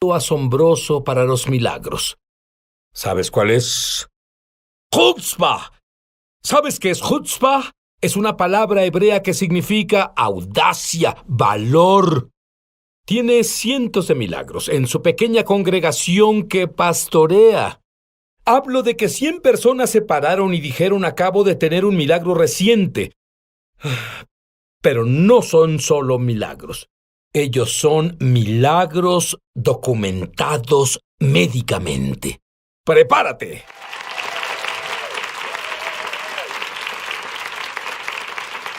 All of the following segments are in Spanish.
asombroso para los milagros. ¿Sabes cuál es? ¡Chutzpah! ¿Sabes qué es chutzpah? Es una palabra hebrea que significa audacia, valor. Tiene cientos de milagros en su pequeña congregación que pastorea. Hablo de que 100 personas se pararon y dijeron: acabo de tener un milagro reciente. Pero no son solo milagros. Ellos son milagros documentados médicamente. ¡Prepárate!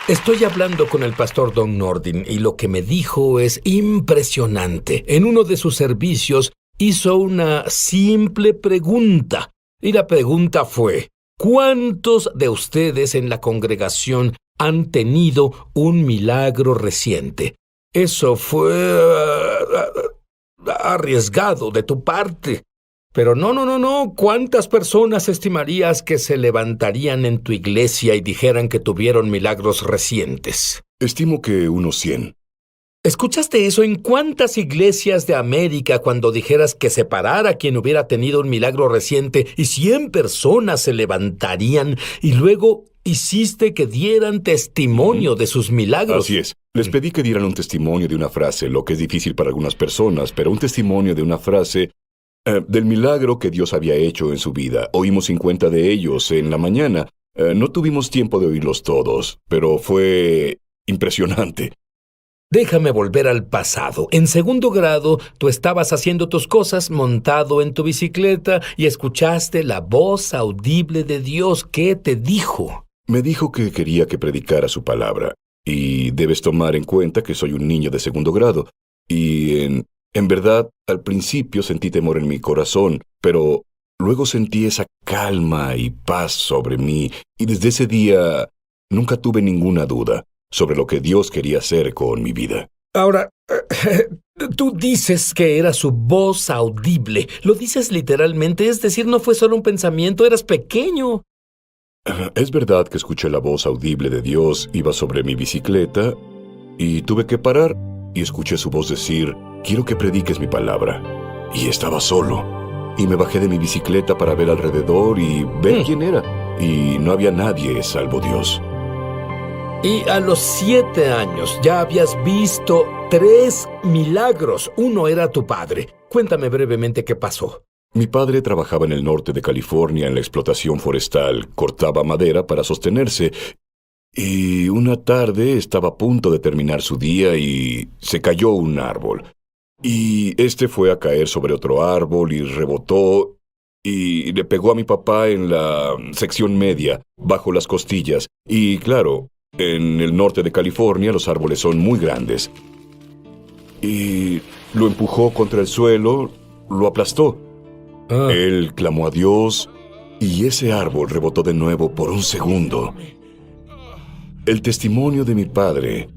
Estoy hablando con el pastor Don Nordin y lo que me dijo es impresionante. En uno de sus servicios hizo una simple pregunta. Y la pregunta fue: ¿cuántos de ustedes en la congregación han tenido un milagro reciente? Eso fue arriesgado de tu parte. Pero no. ¿Cuántas personas estimarías que se levantarían en tu iglesia y dijeran que tuvieron milagros recientes? Estimo que unos 100. ¿Escuchaste eso? ¿En cuántas iglesias de América cuando dijeras que se parara quien hubiera tenido un milagro reciente y 100 personas se levantarían y luego hiciste que dieran testimonio de sus milagros? Así es. Les pedí que dieran un testimonio de una frase, lo que es difícil para algunas personas, pero un testimonio de una frase del milagro que Dios había hecho en su vida. Oímos 50 de ellos en la mañana. No tuvimos tiempo de oírlos todos, pero fue impresionante. Déjame volver al pasado. En segundo grado, tú estabas haciendo tus cosas montado en tu bicicleta y escuchaste la voz audible de Dios. ¿Qué te dijo? Me dijo que quería que predicara su palabra. Y debes tomar en cuenta que soy un niño de segundo grado. Y en verdad, al principio sentí temor en mi corazón, pero luego sentí esa calma y paz sobre mí. Y desde ese día nunca tuve ninguna duda sobre lo que Dios quería hacer con mi vida. Ahora, tú dices que era su voz audible. ¿Lo dices literalmente? Es decir, no fue solo un pensamiento, eras pequeño. Es verdad que escuché la voz audible de Dios, iba sobre mi bicicleta y tuve que parar y escuché su voz decir: quiero que prediques mi palabra. Y estaba solo. Y me bajé de mi bicicleta para ver alrededor y ver quién era. Y no había nadie salvo Dios. Y a los 7 años ya habías visto 3 milagros. Uno era tu padre. Cuéntame brevemente qué pasó. Mi padre trabajaba en el norte de California en la explotación forestal. Cortaba madera para sostenerse. Y una tarde estaba a punto de terminar su día y se cayó un árbol. Y este fue a caer sobre otro árbol y rebotó y le pegó a mi papá en la sección media, bajo las costillas. Y claro, en el norte de California los árboles son muy grandes. Y lo empujó contra el suelo, lo aplastó. Él clamó a Dios y ese árbol rebotó de nuevo por un segundo. El testimonio de mi padre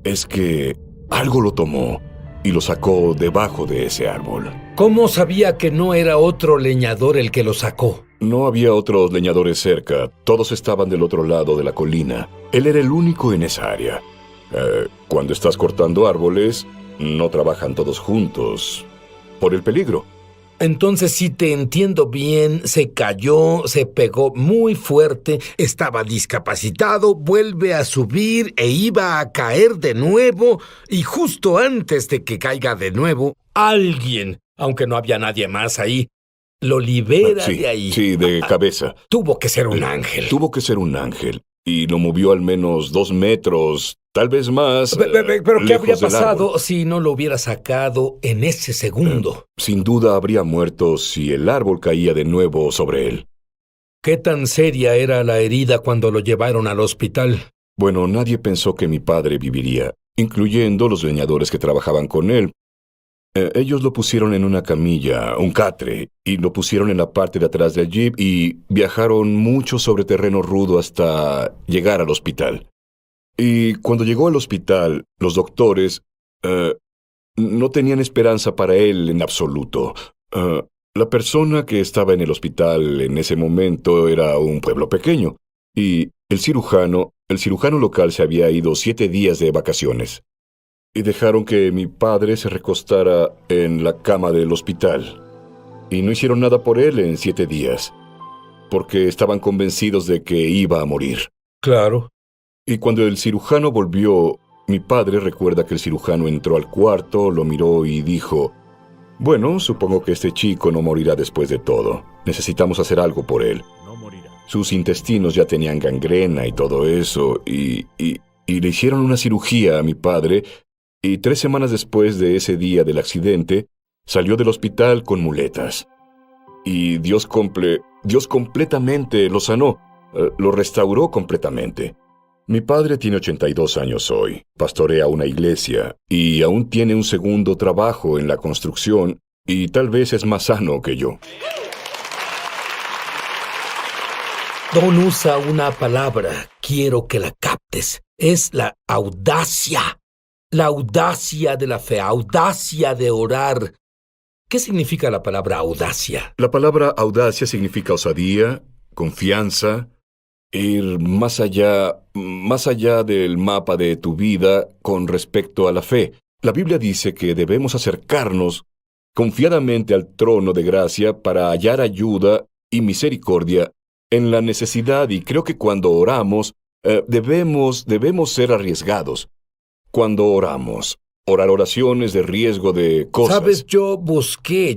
es que algo lo tomó y lo sacó debajo de ese árbol. ¿Cómo sabía que no era otro leñador el que lo sacó? No había otros leñadores cerca. Todos estaban del otro lado de la colina. Él era el único en esa área. Cuando estás cortando árboles, no trabajan todos juntos por el peligro. Entonces, si te entiendo bien, se cayó, se pegó muy fuerte, estaba discapacitado, vuelve a subir e iba a caer de nuevo, y justo antes de que caiga de nuevo, alguien, aunque no había nadie más ahí, lo libera de ahí. Sí, de cabeza. Tuvo que ser un ángel. Tuvo que ser un ángel. Y lo movió al menos 2 metros, tal vez más. Pero ¿qué habría pasado si no lo hubiera sacado en ese segundo? Sin duda habría muerto si el árbol caía de nuevo sobre él. ¿Qué tan seria era la herida cuando lo llevaron al hospital? Bueno, nadie pensó que mi padre viviría, incluyendo los leñadores que trabajaban con él. Ellos lo pusieron en una camilla, un catre, y lo pusieron en la parte de atrás del jeep y viajaron mucho sobre terreno rudo hasta llegar al hospital. Y cuando llegó al hospital, los doctores no tenían esperanza para él en absoluto. La persona que estaba en el hospital en ese momento era un pueblo pequeño, y el cirujano local se había ido 7 días de vacaciones. y dejaron que mi padre se recostara en la cama del hospital. Y no hicieron nada por él en 7 días, porque estaban convencidos de que iba a morir. Claro. Y cuando el cirujano volvió, mi padre recuerda que el cirujano entró al cuarto, lo miró y dijo: bueno, supongo que este chico no morirá después de todo. Necesitamos hacer algo por él. No morirá. Sus intestinos ya tenían gangrena y todo eso, y le hicieron una cirugía a mi padre, y 3 semanas después de ese día del accidente, salió del hospital con muletas. Y Dios completamente lo sanó, lo restauró completamente. Mi padre tiene 82 años hoy, pastorea una iglesia y aún tiene un segundo trabajo en la construcción y tal vez es más sano que yo. Don usa una palabra, quiero que la captes. Es la audacia. La audacia de la fe, audacia de orar. ¿Qué significa la palabra audacia? La palabra audacia significa osadía, confianza, ir más allá del mapa de tu vida con respecto a la fe. La Biblia dice que debemos acercarnos confiadamente al trono de gracia para hallar ayuda y misericordia en la necesidad, y creo que cuando oramos debemos ser arriesgados. Cuando oramos, orar oraciones de riesgo de cosas. Sabes, yo busqué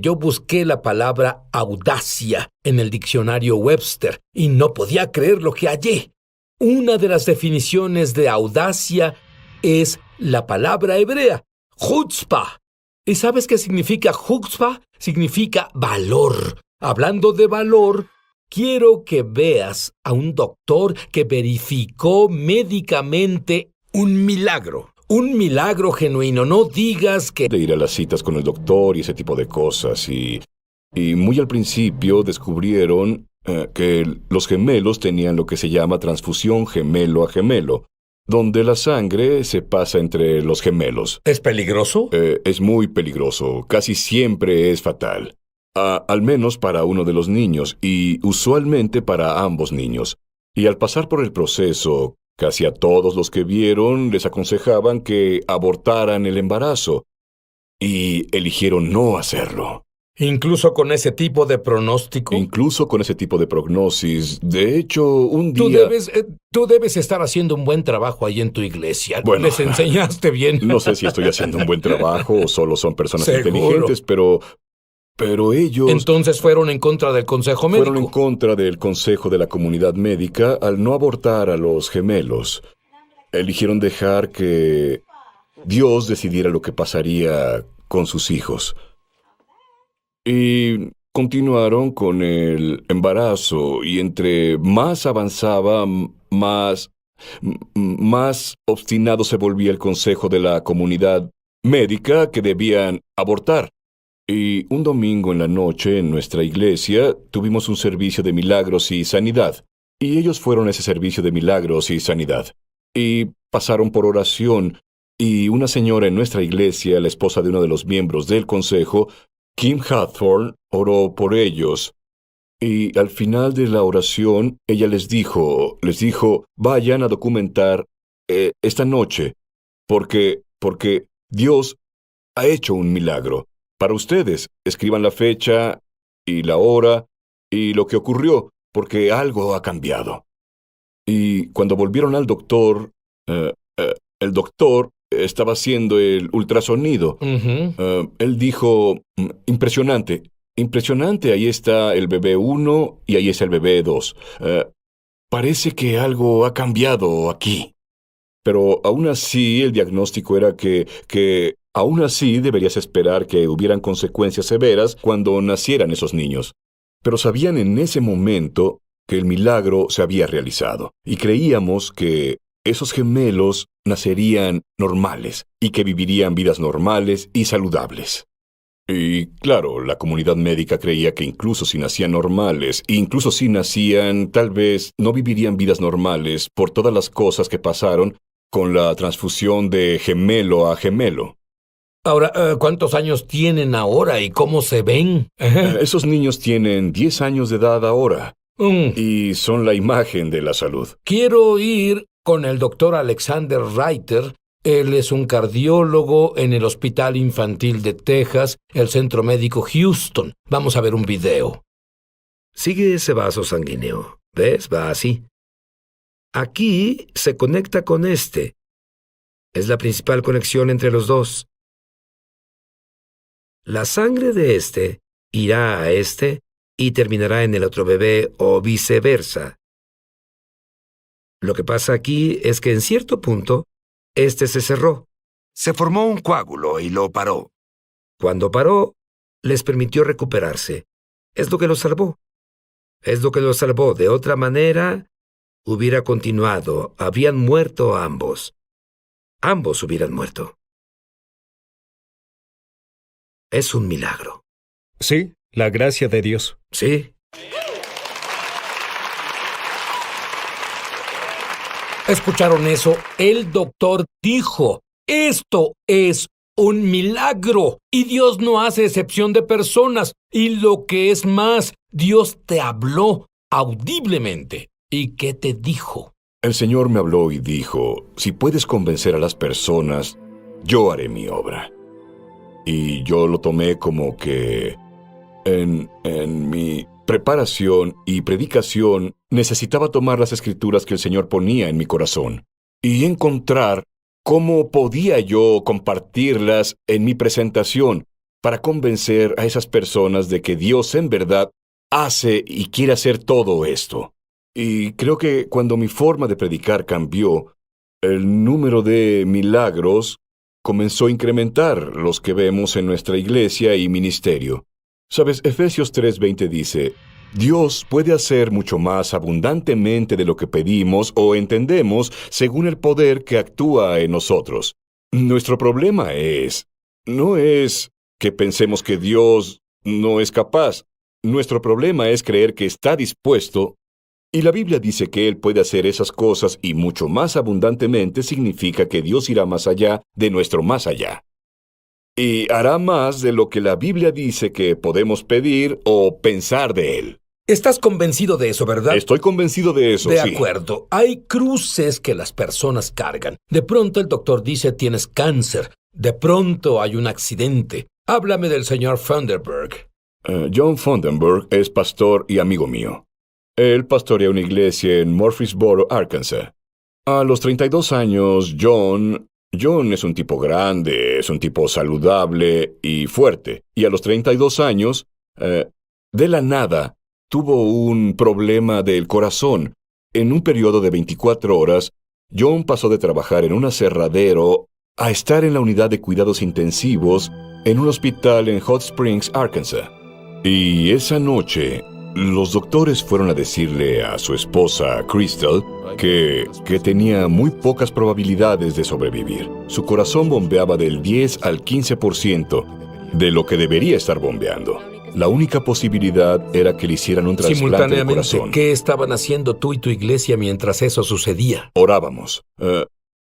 la palabra audacia en el diccionario Webster y no podía creer lo que hallé. Una de las definiciones de audacia es la palabra hebrea, chutzpah. ¿Y sabes qué significa chutzpah? Significa valor. Hablando de valor, quiero que veas a un doctor que verificó médicamente un milagro. Un milagro genuino. No digas que... de ir a las citas con el doctor y ese tipo de cosas. Y muy al principio descubrieron que los gemelos tenían lo que se llama transfusión gemelo a gemelo, donde la sangre se pasa entre los gemelos. ¿Es peligroso? Es muy peligroso. Casi siempre es fatal. Al menos para uno de los niños, y usualmente para ambos niños. Y al pasar por el proceso, casi a todos los que vieron les aconsejaban que abortaran el embarazo, y eligieron no hacerlo. Incluso con ese tipo de pronóstico. Incluso con ese tipo de prognosis. De hecho, un día... Tú debes estar haciendo un buen trabajo ahí en tu iglesia. Bueno, les enseñaste bien. No sé si estoy haciendo un buen trabajo o solo son personas Seguro. inteligentes, pero ellos... Entonces fueron en contra del consejo médico. Fueron en contra del consejo de la comunidad médica al no abortar a los gemelos. Eligieron dejar que Dios decidiera lo que pasaría con sus hijos. Y continuaron con el embarazo, y entre más avanzaba, más obstinado se volvía el consejo de la comunidad médica que debían abortar. Y un domingo en la noche en nuestra iglesia tuvimos un servicio de milagros y sanidad. Y ellos fueron a ese servicio de milagros y sanidad. Y pasaron por oración, y una señora en nuestra iglesia, la esposa de uno de los miembros del consejo, Kim Hathorne, oró por ellos. Y al final de la oración, ella les dijo, vayan a documentar esta noche, porque Dios ha hecho un milagro. Para ustedes, escriban la fecha y la hora y lo que ocurrió, porque algo ha cambiado. Y cuando volvieron al doctor, el doctor estaba haciendo el ultrasonido. Él dijo, impresionante, ahí está el bebé 1 y ahí está el bebé 2. Parece que algo ha cambiado aquí. Pero aún así el diagnóstico era que aún así deberías esperar que hubieran consecuencias severas cuando nacieran esos niños. Pero sabían en ese momento que el milagro se había realizado, y creíamos que esos gemelos nacerían normales y que vivirían vidas normales y saludables. Y claro, la comunidad médica creía que incluso si nacían normales, incluso si nacían, tal vez no vivirían vidas normales por todas las cosas que pasaron con la transfusión de gemelo a gemelo. Ahora, ¿cuántos años tienen ahora y cómo se ven? Esos niños tienen 10 años de edad ahora, y son la imagen de la salud. Quiero ir con el doctor Alexander Reiter Él es un cardiólogo en el Hospital Infantil de Texas, el Centro Médico Houston. Vamos a ver un video. Sigue ese vaso sanguíneo. ¿Ves? Va así. Aquí se conecta con este. Es la principal conexión entre los dos. La sangre de este irá a este y terminará en el otro bebé o viceversa. Lo que pasa aquí es que en cierto punto, este se cerró. Se formó un coágulo y lo paró. Cuando paró, les permitió recuperarse. Es lo que lo salvó. Es lo que lo salvó. De otra manera, hubiera continuado. Habrían muerto ambos. Ambos hubieran muerto. Es un milagro. Sí, la gracia de Dios. ¿Sí? ¿Escucharon eso? El doctor dijo, esto es un milagro. Y Dios no hace excepción de personas. Y lo que es más, Dios te habló audiblemente. ¿Y qué te dijo? El Señor me habló y dijo, si puedes convencer a las personas, yo haré mi obra. Y yo lo tomé como que en mi preparación y predicación necesitaba tomar las escrituras que el Señor ponía en mi corazón y encontrar cómo podía yo compartirlas en mi presentación para convencer a esas personas de que Dios en verdad hace y quiere hacer todo esto. Y creo que cuando mi forma de predicar cambió, el número de milagros comenzó a incrementar los que vemos en nuestra iglesia y ministerio. Sabes, Efesios 3:20 dice, Dios puede hacer mucho más abundantemente de lo que pedimos o entendemos según el poder que actúa en nosotros. Nuestro problema no es que pensemos que Dios no es capaz. Nuestro problema es creer que está dispuesto. Y la Biblia dice que Él puede hacer esas cosas y mucho más abundantemente significa que Dios irá más allá de nuestro más allá. Y hará más de lo que la Biblia dice que podemos pedir o pensar de Él. ¿Estás convencido de eso, verdad? Estoy convencido de eso, De sí. acuerdo. Hay cruces que las personas cargan. De pronto el doctor dice tienes cáncer. De pronto hay un accidente. Háblame del señor Funderburg. John Funderburg es pastor y amigo mío. Él pastorea una iglesia en Murfreesboro, Arkansas. A los 32 años, John es un tipo grande, es un tipo saludable y fuerte. Y a los 32 años, de la nada, tuvo un problema del corazón. En un periodo de 24 horas, John pasó de trabajar en un aserradero a estar en la unidad de cuidados intensivos en un hospital en Hot Springs, Arkansas. Y esa noche, los doctores fueron a decirle a su esposa, Crystal, que tenía muy pocas probabilidades de sobrevivir. Su corazón bombeaba del 10 al 15% de lo que debería estar bombeando. La única posibilidad era que le hicieran un trasplante de corazón. ¿Qué estaban haciendo tú y tu iglesia mientras eso sucedía? Orábamos.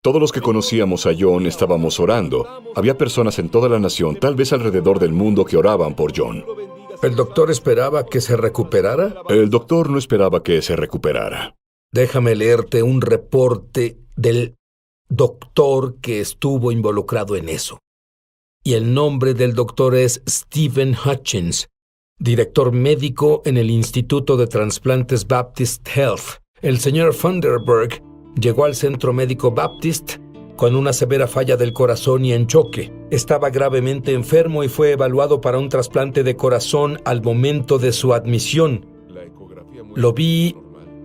Todos los que conocíamos a John estábamos orando. Había personas en toda la nación, tal vez alrededor del mundo, que oraban por John. ¿El doctor esperaba que se recuperara? El doctor no esperaba que se recuperara. Déjame leerte un reporte del doctor que estuvo involucrado en eso. Y el nombre del doctor es Stephen Hutchins, director médico en el Instituto de Trasplantes Baptist Health. El señor Funderburg llegó al centro médico Baptist con una severa falla del corazón y en choque. Estaba gravemente enfermo y fue evaluado para un trasplante de corazón al momento de su admisión. Lo vi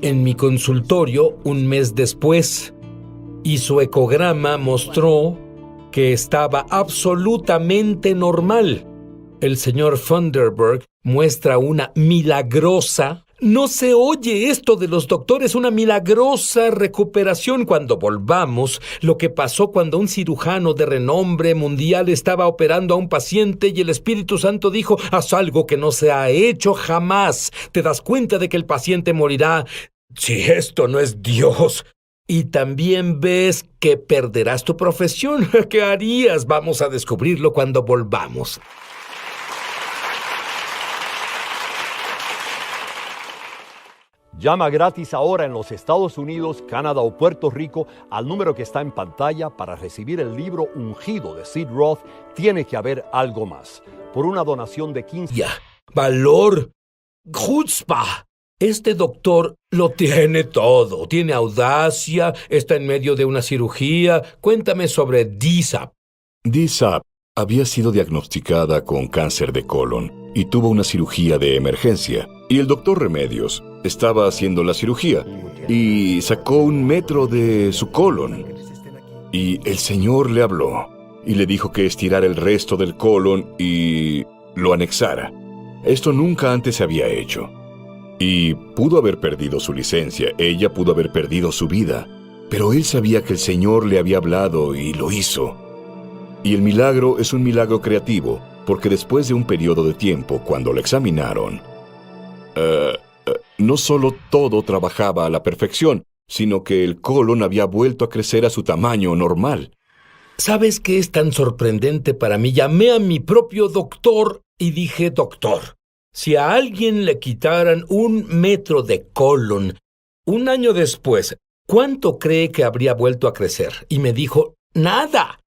en mi consultorio un mes después y su ecograma mostró que estaba absolutamente normal. El señor Funderburg muestra una milagrosa. No se oye esto de los doctores, una milagrosa recuperación. Cuando volvamos, lo que pasó cuando un cirujano de renombre mundial estaba operando a un paciente y el Espíritu Santo dijo, haz algo que no se ha hecho jamás. Te das cuenta de que el paciente morirá. Si esto no es Dios. Y también ves que perderás tu profesión. ¿Qué harías? Vamos a descubrirlo cuando volvamos. Llama gratis ahora en los Estados Unidos, Canadá o Puerto Rico al número que está en pantalla para recibir el libro ungido de Sid Roth, Tiene que haber algo más. Por una donación de 15... Valor. Chutzpah. Este doctor lo tiene todo. Tiene audacia, está en medio de una cirugía. Cuéntame sobre Dee-Sap. Dee-Sap había sido diagnosticada con cáncer de colon y tuvo una cirugía de emergencia. Y el doctor Remedios estaba haciendo la cirugía y sacó 1 metro de su colon. Y el Señor le habló y le dijo que estirara el resto del colon y lo anexara. Esto nunca antes se había hecho. Y pudo haber perdido su licencia, ella pudo haber perdido su vida, pero él sabía que el Señor le había hablado y lo hizo. Y el milagro es un milagro creativo, porque después de un periodo de tiempo, cuando lo examinaron, no solo todo trabajaba a la perfección, sino que el colon había vuelto a crecer a su tamaño normal. ¿Sabes qué es tan sorprendente para mí? Llamé a mi propio doctor y dije, doctor, si a alguien le quitaran 1 metro de colon, 1 año después, ¿cuánto cree que habría vuelto a crecer? Y me dijo, nada.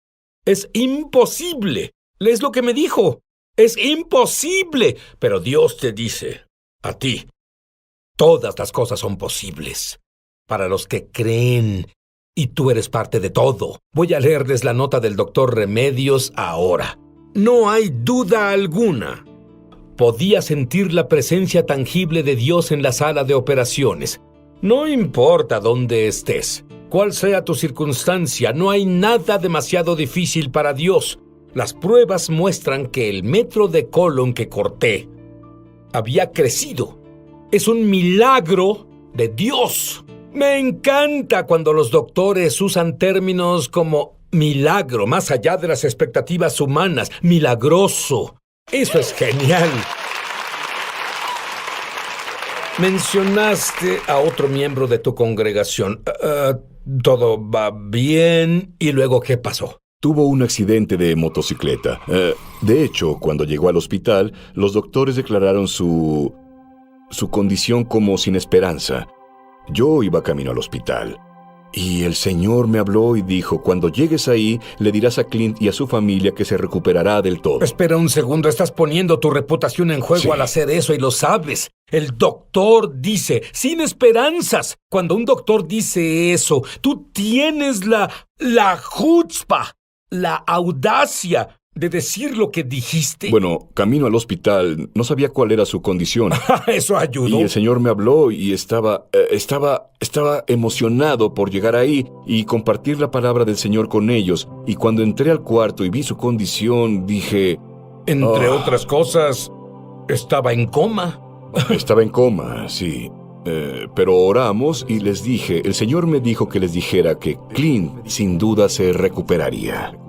Es imposible. Es lo que me dijo. Es imposible. Pero Dios te dice, a ti, todas las cosas son posibles. Para los que creen, y tú eres parte de todo. Voy a leerles la nota del doctor Remedios ahora. No hay duda alguna. Podía sentir la presencia tangible de Dios en la sala de operaciones. No importa dónde estés, cuál sea tu circunstancia, no hay nada demasiado difícil para Dios. Las pruebas muestran que el metro de colon que corté había crecido. Es un milagro de Dios. Me encanta cuando los doctores usan términos como milagro, más allá de las expectativas humanas, milagroso. Eso es genial. Mencionaste a otro miembro de tu congregación. Todo va bien. ¿Y luego qué pasó? Tuvo un accidente de motocicleta. De hecho, cuando llegó al hospital, los doctores declararon su condición como sin esperanza. Yo iba camino al hospital. Y el Señor me habló y dijo, cuando llegues ahí, le dirás a Clint y a su familia que se recuperará del todo. Espera un segundo, estás poniendo tu reputación en juego al hacer eso y lo sabes. El doctor dice, sin esperanzas. Cuando un doctor dice eso, tú tienes la chutzpah, la audacia de decir lo que dijiste. Bueno, camino al hospital, no sabía cuál era su condición. Eso ayudó. Y el Señor me habló y estaba emocionado por llegar ahí y compartir la palabra del Señor con ellos. Y cuando entré al cuarto y vi su condición, dije... Entre otras cosas, estaba en coma. Estaba en coma, sí. Pero oramos y les dije, el Señor me dijo que les dijera que Clint sin duda se recuperaría.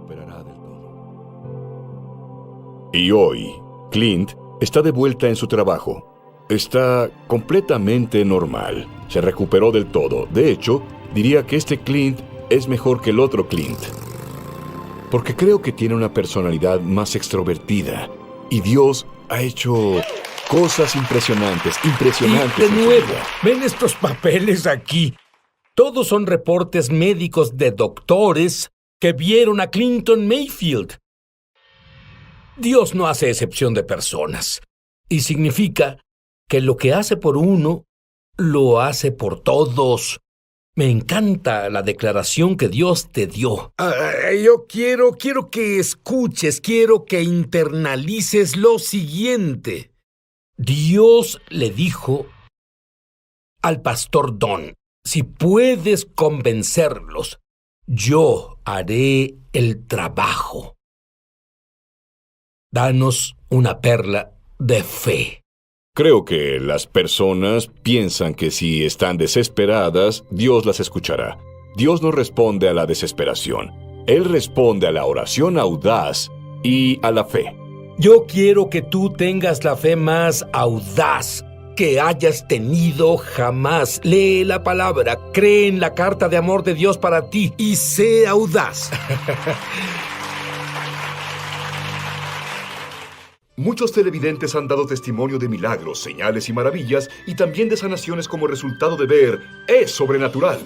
Y hoy, Clint está de vuelta en su trabajo. Está completamente normal. Se recuperó del todo. De hecho, diría que este Clint es mejor que el otro Clint. Porque creo que tiene una personalidad más extrovertida. Y Dios ha hecho cosas impresionantes. Y de nuevo, ven estos papeles aquí. Todos son reportes médicos de doctores que vieron a Clinton Mayfield. Dios no hace excepción de personas. Y significa que lo que hace por uno, lo hace por todos. Me encanta la declaración que Dios te dio. Yo quiero que escuches, quiero que internalices lo siguiente. Dios le dijo al pastor Don, si puedes convencerlos, yo haré el trabajo. Danos una perla de fe. Creo que las personas piensan que si están desesperadas, Dios las escuchará. Dios no responde a la desesperación. Él responde a la oración audaz y a la fe. Yo quiero que tú tengas la fe más audaz que hayas tenido jamás. Lee la palabra, cree en la carta de amor de Dios para ti y sé audaz. Muchos televidentes han dado testimonio de milagros, señales y maravillas, y también de sanaciones como resultado de ver Es Sobrenatural.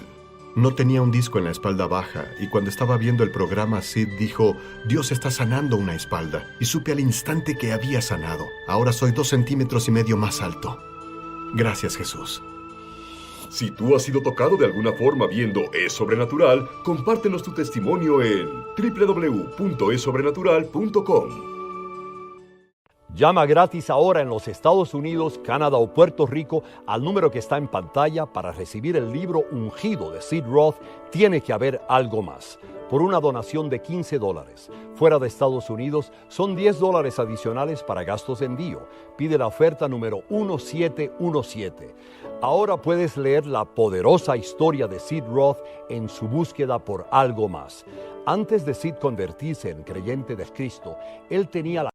No tenía un disco en la espalda baja, y cuando estaba viendo el programa, Sid dijo, Dios está sanando una espalda, y supe al instante que había sanado. Ahora soy 2,5 centímetros más alto. Gracias, Jesús. Si tú has sido tocado de alguna forma viendo Es Sobrenatural, compártenos tu testimonio en www.esobrenatural.com. Llama gratis ahora en los Estados Unidos, Canadá o Puerto Rico al número que está en pantalla para recibir el libro Ungido de Sid Roth, Tiene que haber algo más, por una donación de $15. Fuera de Estados Unidos son $10 adicionales para gastos de envío. Pide la oferta número 1717. Ahora puedes leer la poderosa historia de Sid Roth en su búsqueda por algo más. Antes de Sid convertirse en creyente de Cristo, él tenía la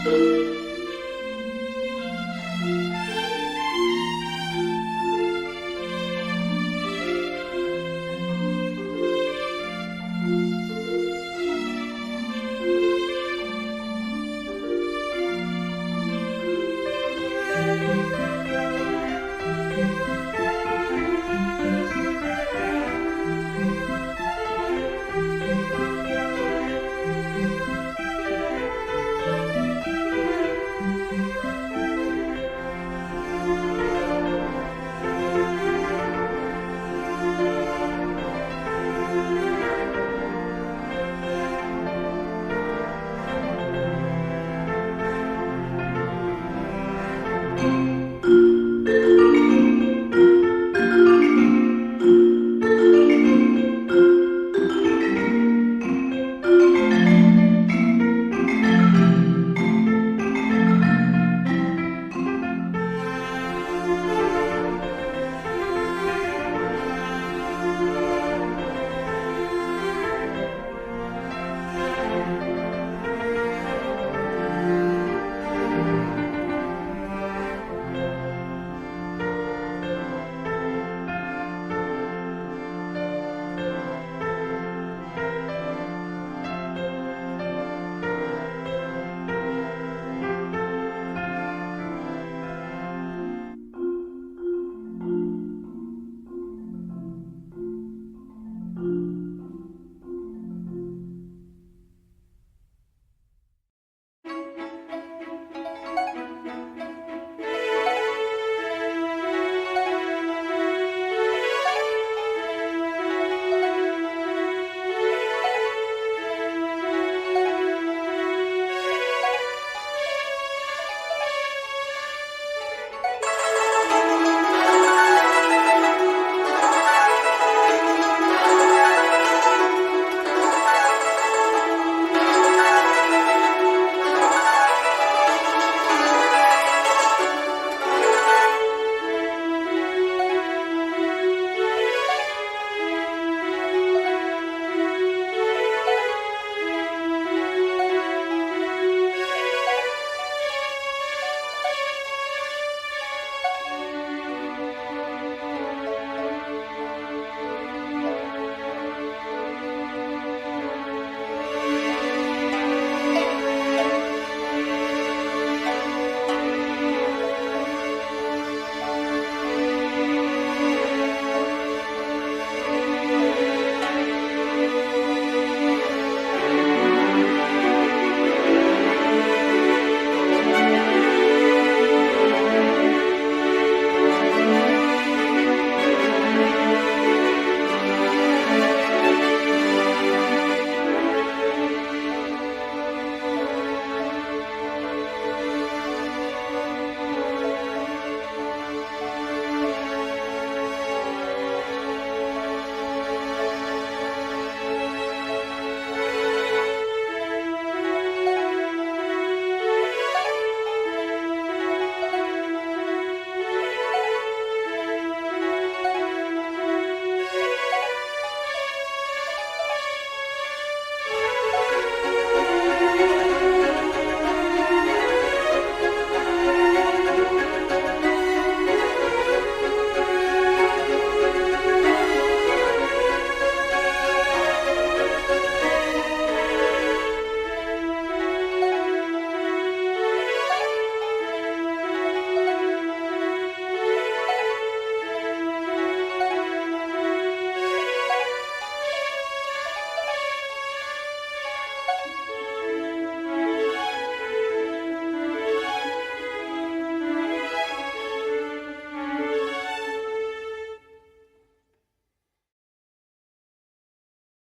Thank you.